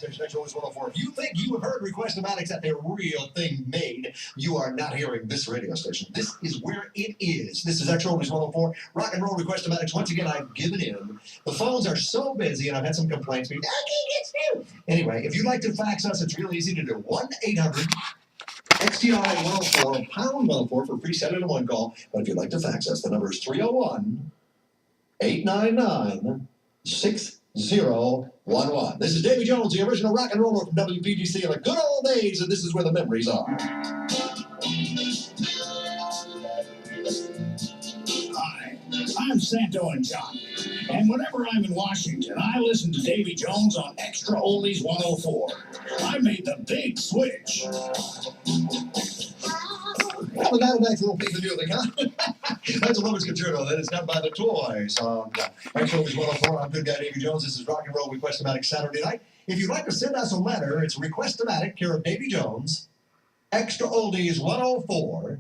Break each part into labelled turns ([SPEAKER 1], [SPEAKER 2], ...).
[SPEAKER 1] Always 104. If you think you have heard Request-O-Matics at their real thing made, you are not hearing this radio station. This is where it is. This is XTRA 104. Rock and roll Request-O-Matics. Once again, I've given in. The phones are so busy, and I've had some complaints. I can't get through. Anyway, if you'd like to fax us, it's real easy to do. 1-800 XTRA 104, pound 104 for free Saturday one call. But if you'd like to fax us, the number is 301 899 6011. This is Davy Jones, the original rock and roller from WPGC in the good old days, and this is where the memories are.
[SPEAKER 2] Hi, I'm Santo and John, and whenever I'm in Washington, I listen to Davy Jones on Extra Oldies 104. I made the big switch.
[SPEAKER 1] Well, that a nice little piece of music, huh? That's a woman's concerto that is done by the Toys on Extra Oldies 104. I'm good guy Davy Jones. This is Rock and Roll Request-O-Matics Saturday night. If you'd like to send us a letter, it's Request-O-Matic, care of Davy Jones, Extra Oldies 104,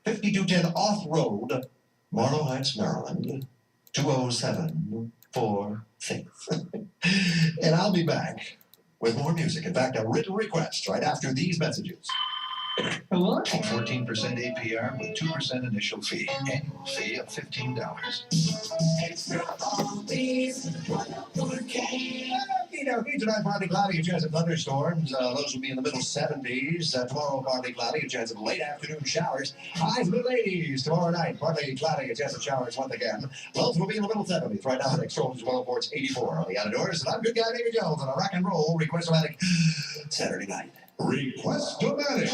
[SPEAKER 1] 5210 Off Road, Marlow Heights, Maryland, 20746. And I'll be back with more music. In fact, a written request right after these messages.
[SPEAKER 3] Hello? 14% APR with 2% initial fee. Annual fee of $15.
[SPEAKER 1] Extra Oldies 104K. Tonight, partly cloudy, a chance of thunderstorms. Lows will be in the middle 70s. Tomorrow, partly cloudy, a chance of late afternoon showers. Highs for the ladies. Tomorrow night, partly cloudy, a chance of showers once again. Lows will be in the middle 70s. Right now, Extra Oldies 104, it's 84 on the outdoors. And I'm good guy Davy Jones on a rock and roll Request-O-Matic Saturday night. Request-O-Matic.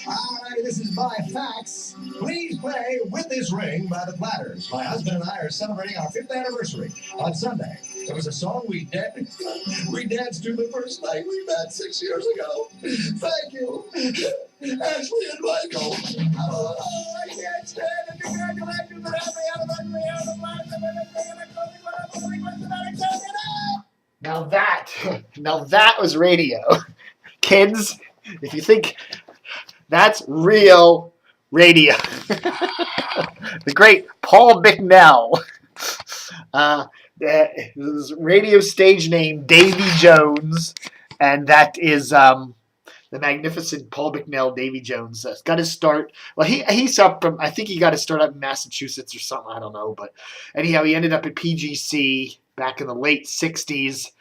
[SPEAKER 1] All right, this is my fax. Please play With This Ring by the Platters. My husband and I are celebrating our 5th anniversary on Sunday. It was a song we danced to the first night we met 6 years ago. Thank you, Ashley and Michael. Oh, I can't stand it. Congratulations and happy anniversary.
[SPEAKER 4] Now that was radio. Kids, if you think that's real radio. The great Paul Bicknell. His radio stage name, Davy Jones, and that is the magnificent Paul Bicknell, Davy Jones. Got his start. Well, he's up from, I think he got his start up in Massachusetts or something. I don't know. But anyhow, he ended up at PGC back in the late 60s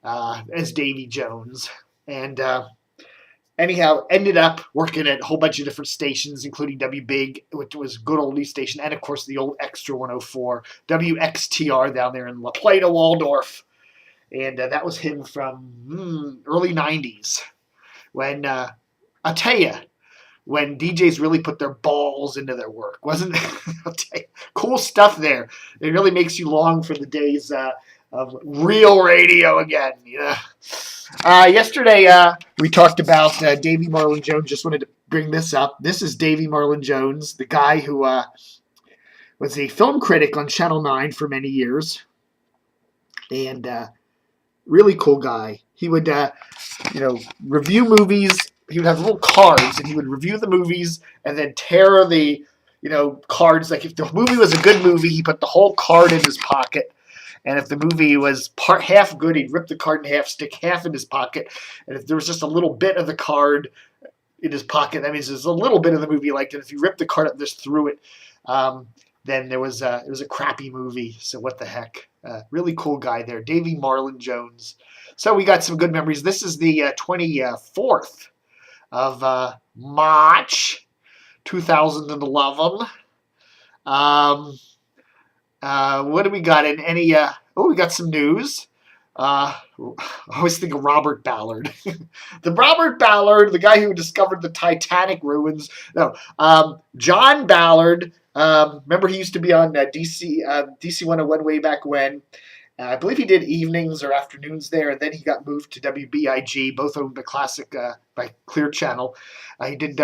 [SPEAKER 4] as Davy Jones. And anyhow, ended up working at a whole bunch of different stations, including W-Big, which was good oldie station, and, of course, the old Extra 104, WXTR down there in La Plata, Waldorf. And that was him from early 90s. When, I'll tell you, when DJs really put their balls into their work, wasn't it? I'll tell you, cool stuff there. It really makes you long for the days of real radio again. Yeah. Yesterday, we talked about Davey Marlin Jones. Just wanted to bring this up. This is Davey Marlin Jones, the guy who was a film critic on Channel 9 for many years. And really cool guy. He would, review movies. He would have little cards, and he would review the movies and then tear the, cards. Like if the movie was a good movie, he put the whole card in his pocket. And if the movie was half good, he'd rip the card in half, stick half in his pocket. And if there was just a little bit of the card in his pocket, that means there's a little bit of the movie he liked. And if you ripped the card up, just threw it, then it was a crappy movie. So what the heck? Really cool guy there, Davey Marlin Jones. So we got some good memories. This is the 24th of March, 2011. What do we got in any? We got some news. I always think of Robert Ballard. The Robert Ballard, the guy who discovered the Titanic ruins. No, John Ballard. Remember he used to be on DC 101 way back when. I believe he did evenings or afternoons there, and then he got moved to WBIG, both owned by Classic by Clear Channel. He did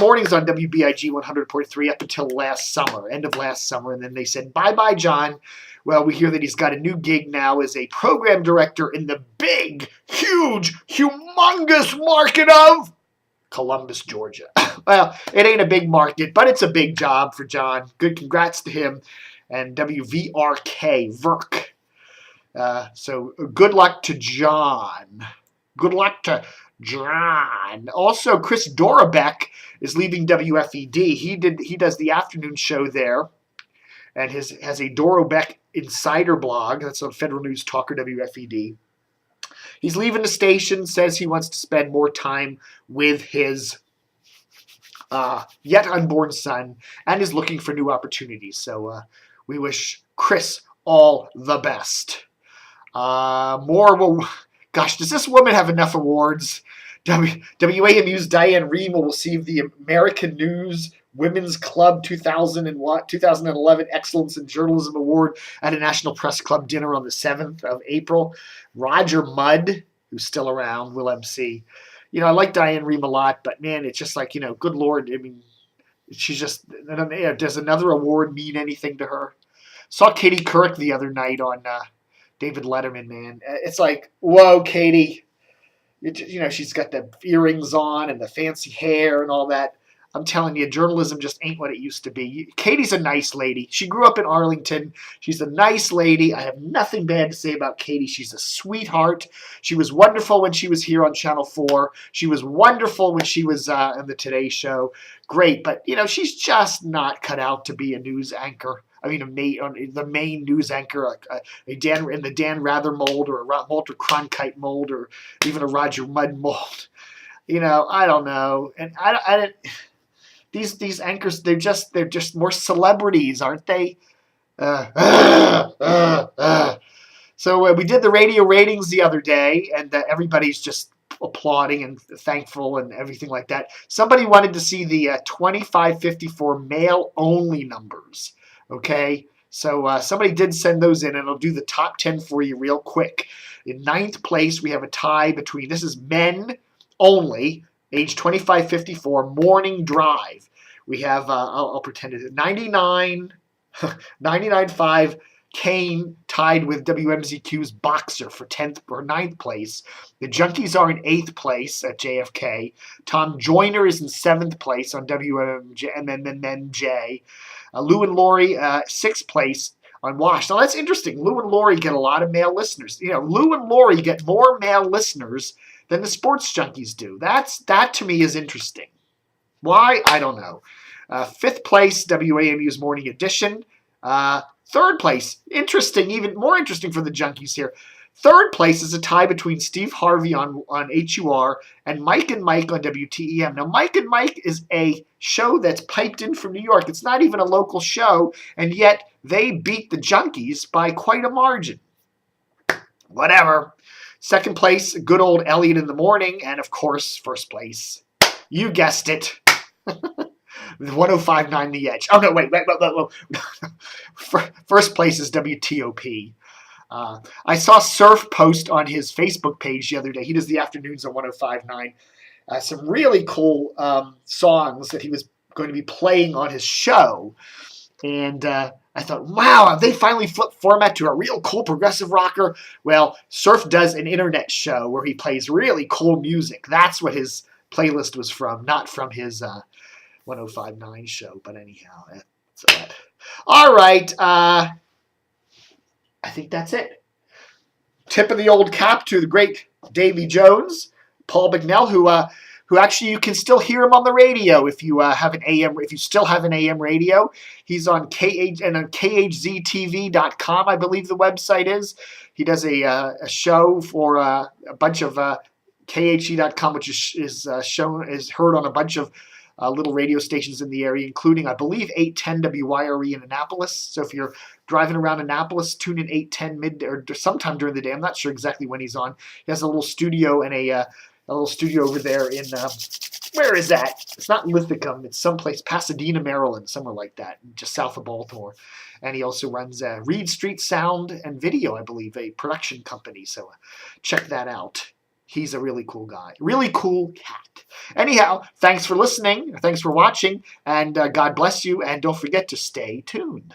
[SPEAKER 4] mornings on WBIG 100.3 up until end of last summer, and then they said, bye-bye, John. Well, we hear that he's got a new gig now as a program director in the big, huge, humongous market of Columbus, Georgia. Well, it ain't a big market, but it's a big job for John. Good congrats to him and WVRK, VERK. So good luck to John. Good luck to John. Also, Chris Dorbeck is leaving WFED. He does the afternoon show there, and has a Dorbeck Insider blog. That's on Federal News Talker WFED. He's leaving the station. Says he wants to spend more time with his yet unborn son, and is looking for new opportunities. So we wish Chris all the best. Gosh, does this woman have enough awards? WAMU's Diane Rehm will receive the American News Women's Club 2011 Excellence in Journalism Award at a National Press Club dinner on the 7th of April. Roger Mudd, who's still around, will MC. I like Diane Rehm a lot, but man, it's just like, good Lord. I mean, she's just, does another award mean anything to her? Saw Katie Couric the other night on David Letterman, man. It's like, whoa, Katie. She's got the earrings on and the fancy hair and all that. I'm telling you, journalism just ain't what it used to be. Katie's a nice lady. She grew up in Arlington. She's a nice lady. I have nothing bad to say about Katie. She's a sweetheart. She was wonderful when she was here on Channel 4. She was wonderful when she was on the Today Show. Great, but, she's just not cut out to be a news anchor. I mean, the main news anchor, in the Dan Rather mold, or a Walter Cronkite mold, or even a Roger Mudd mold. I don't know. And I don't. These anchors, they're just more celebrities, aren't they? So we did the radio ratings the other day, and everybody's just applauding and thankful and everything like that. Somebody wanted to see the 2554 male-only numbers. Okay, so somebody did send those in, and I'll do the top 10 for you real quick. In 9th place, we have a tie between, this is men only, age 25-54, morning drive. We have, I'll pretend it is 99.5, Kane tied with WMZQ's Boxer for 10th or 9th place. The Junkies are in 8th place at JFK. Tom Joyner is in 7th place on WMMJ. Lou and Laurie, 6th place on Wash. Now that's interesting. Lou and Laurie get a lot of male listeners. Lou and Laurie get more male listeners than the Sports Junkies do. That to me is interesting. Why? I don't know. 5th place, WAMU's Morning Edition. 3rd place, interesting, even more interesting for the Junkies here. 3rd place is a tie between Steve Harvey on HUR and Mike on WTEM. Now, Mike and Mike is a show that's piped in from New York. It's not even a local show, and yet they beat the Junkies by quite a margin. Whatever. 2nd place, good old Elliot in the Morning, and of course, 1st place. You guessed it. 105.9 The Edge. Oh, no, wait. 1st place is WTOP. I saw Surf post on his Facebook page the other day. He does the afternoons on 105.9. Some really cool songs that he was going to be playing on his show. And I thought, wow, they finally flipped format to a real cool progressive rocker. Well, Surf does an internet show where he plays really cool music. That's what his playlist was from, not from his 105.9 show. But anyhow, that's that. All right. I think that's it. Tip of the old cap to the great Davy Jones, Paul Bicknell, who actually you can still hear him on the radio if you have an AM. If you still have an AM radio, he's on KH and on KHZTV.com, I believe the website is. He does a show for a bunch of KHZ.com, which is heard on a bunch of little radio stations in the area, including, I believe, 810 WYRE in Annapolis. So if you're driving around Annapolis, tune in 810 or sometime during the day. I'm not sure exactly when he's on. He has a little studio and a little studio over there in, where is that? It's not Lithicum. It's someplace, Pasadena, Maryland, somewhere like that, just south of Baltimore. And he also runs Reed Street Sound and Video, I believe, a production company. So check that out. He's a really cool guy. Really cool cat. Anyhow, thanks for listening. Thanks for watching. And God bless you. And don't forget to stay tuned.